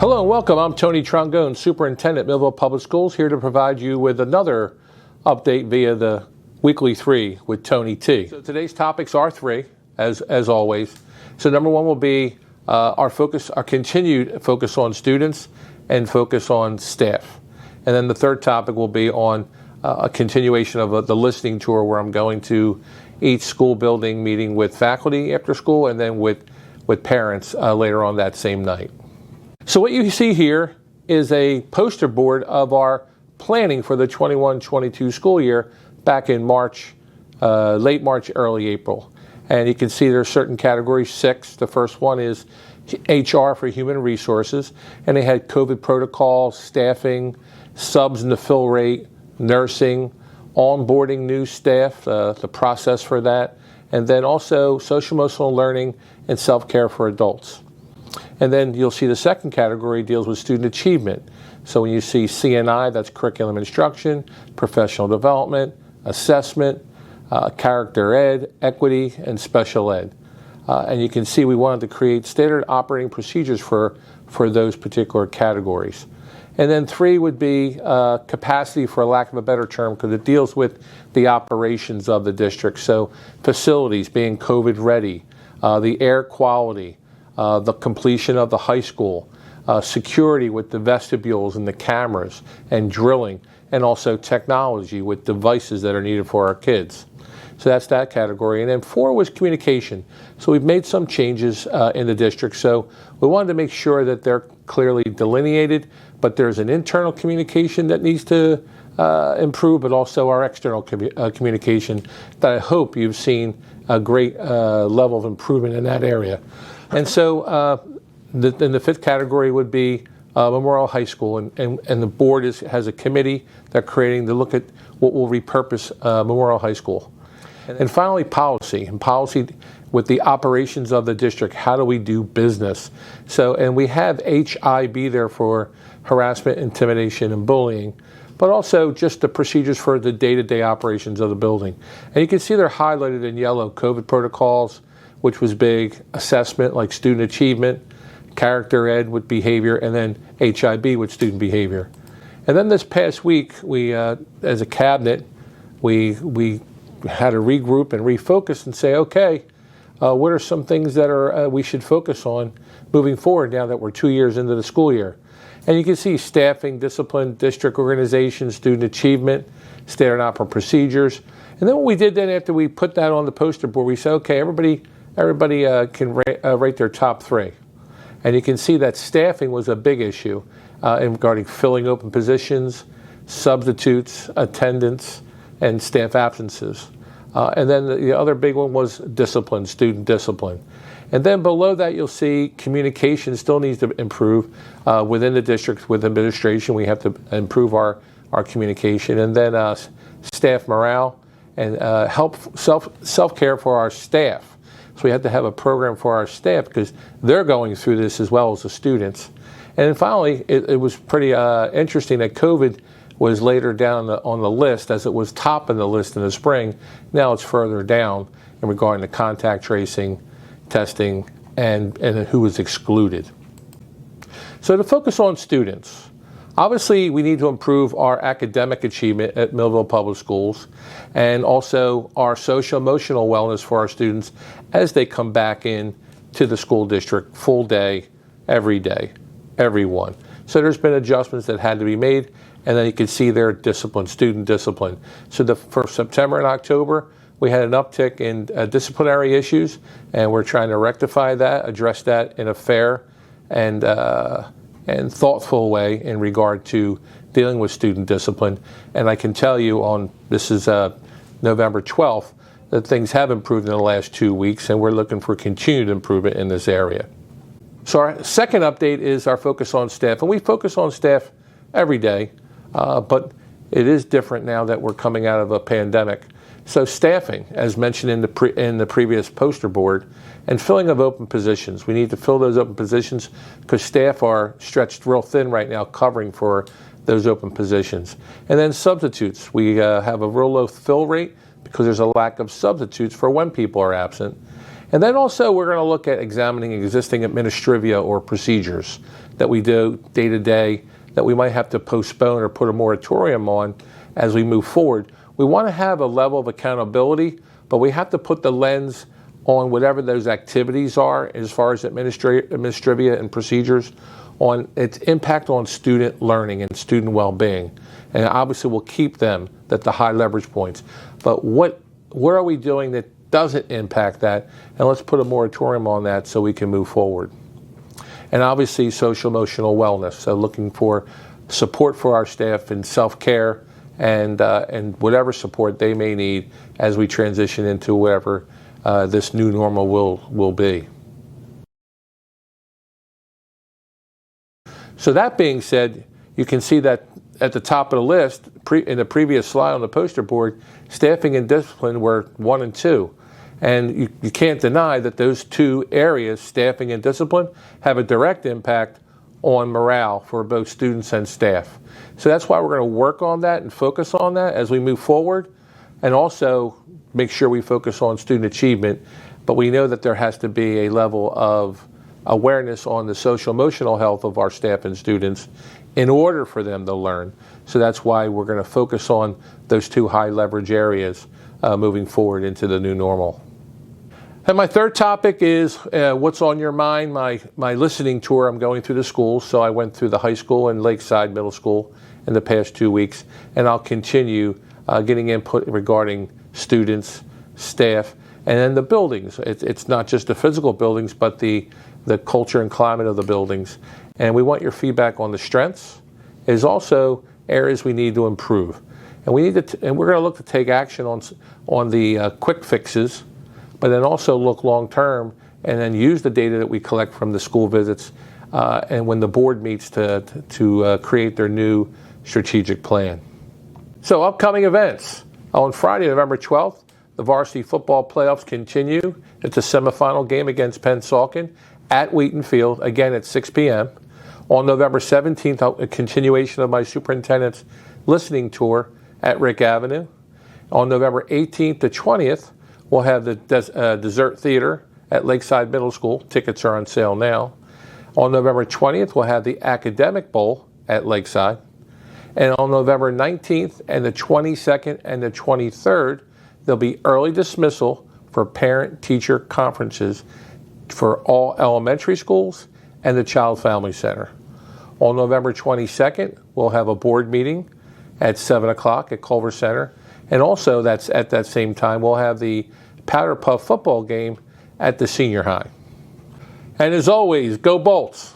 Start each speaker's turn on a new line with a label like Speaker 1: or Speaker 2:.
Speaker 1: Hello and welcome. I'm Tony Trongone, Superintendent, Millville Public Schools, here to provide you with another update via the Weekly 3 with Tony T. So today's topics are three, as always. So number one will be our continued focus on students and focus on staff. And then the third topic will be on a continuation of the listening tour, where I'm going to each school building, meeting with faculty after school and then with parents later on that same night. So what you see here is a poster board of our planning for the 21-22 school year back in March, late March, early April. And you can see there are certain categories, 6. The first one is HR for human resources, and they had COVID protocols, staffing, subs and the fill rate, nursing, onboarding new staff, the process for that, and then also social emotional learning and self-care for adults. And then you'll see the second category deals with student achievement. So when you see CNI, that's curriculum instruction, professional development, assessment, character ed, equity, and special ed. And you can see we wanted to create standard operating procedures for those particular categories. And then 3 would be capacity, for lack of a better term, because it deals with the operations of the district. So facilities being COVID ready, the air quality, the completion of the high school, security with the vestibules and the cameras and drilling, and also technology with devices that are needed for our kids. So that's that category. And then 4 was communication. So we've made some changes in the district. So we wanted to make sure that they're clearly delineated, but there's an internal communication that needs to improve, but also our external communication that I hope you've seen a great level of improvement in that area. And so then the 5th category would be Memorial High School, and the board has a committee that's creating to look at what will repurpose Memorial High School. And finally, policy with the operations of the district. How do we do business? So, and we have HIB there for harassment, intimidation, and bullying, but also just the procedures for the day-to-day operations of the building. And you can see they're highlighted in yellow: COVID protocols, which was big, assessment like student achievement, character ed with behavior, and then HIB with student behavior. And then this past week, we, as a cabinet, we had to regroup and refocus and say, okay, what are some things that we should focus on moving forward now that we're 2 years into the school year? And you can see staffing, discipline, district organization, student achievement, standard operating procedures. And then what we did then after we put that on the poster board, we said, okay, everybody can rate their top 3. And you can see that staffing was a big issue regarding filling open positions, substitutes, attendance, and staff absences. And then the other big one was discipline, student discipline. And then below that, you'll see communication still needs to improve within the district, with administration. We have to improve our communication. And then staff morale and self-care for our staff. So we had to have a program for our staff because they're going through this as well as the students. And then finally, it was pretty interesting that COVID was later down on the list, as it was top in the list in the spring. Now it's further down in regarding to contact tracing, testing, and who was excluded. So to focus on students, obviously we need to improve our academic achievement at Millville Public Schools, and also our social emotional wellness for our students as they come back in to the school district full day, everyone. So there's been adjustments that had to be made, and then you can see their discipline, student discipline. So for September and October, we had an uptick in disciplinary issues, and we're trying to rectify that, address that in a fair and thoughtful way in regard to dealing with student discipline. And I can tell you this is November 12th, that things have improved in the last 2 weeks, and we're looking for continued improvement in this area. So our second update is our focus on staff, and we focus on staff every day, but it is different now that we're coming out of a pandemic. So staffing, as mentioned in the previous poster board, and filling of open positions. We need to fill those open positions because staff are stretched real thin right now covering for those open positions. And then substitutes. We have a real low fill rate because there's a lack of substitutes for when people are absent. And then also we're going to look at examining existing administrivia or procedures that we do day to day that we might have to postpone or put a moratorium on as we move forward. We want to have a level of accountability, but we have to put the lens on whatever those activities are as far as administrivia and procedures on its impact on student learning and student well-being. And obviously we'll keep them at the high leverage points. But what are we doing that doesn't impact that? And let's put a moratorium on that so we can move forward. And obviously social emotional wellness, so looking for support for our staff in self-care and whatever support they may need as we transition into whatever this new normal will be. So that being said, you can see that at the top of the list, in the previous slide on the poster board, staffing and discipline were 1 and 2. And you can't deny that those two areas, staffing and discipline, have a direct impact on morale for both students and staff. So that's why we're going to work on that and focus on that as we move forward, and also make sure we focus on student achievement. But we know that there has to be a level of awareness on the social emotional health of our staff and students in order for them to learn. So that's why we're going to focus on those two high leverage areas moving forward into the new normal. And my third topic is what's on your mind, my listening tour. I'm going through the schools. So I went through the high school and Lakeside Middle School in the past 2 weeks, and I'll continue getting input regarding students, staff, and then the buildings. It's not just the physical buildings, but the culture and climate of the buildings. And we want your feedback on the strengths. There's also areas we need to improve. And we're going to look to take action on the quick fixes, but then also look long term and then use the data that we collect from the school visits and when the board meets to create their new strategic plan. So upcoming events. On Friday, November 12th, the varsity football playoffs continue. It's a semifinal game against Pennsauken at Wheaton Field, again at 6 p.m. On November 17th, a continuation of my superintendent's listening tour at Rick Avenue. On November 18th to 20th, we'll have the dessert theater at Lakeside Middle School. Tickets are on sale now. On November 20th, we'll have the Academic Bowl at Lakeside. And on November 19th and the 22nd and the 23rd, there'll be early dismissal for parent-teacher conferences for all elementary schools and the Child Family Center. On November 22nd, we'll have a board meeting at 7 o'clock at Culver Center. And also, that's at that same time, we'll have the Powder Puff football game at the senior high. And as always, go Bolts!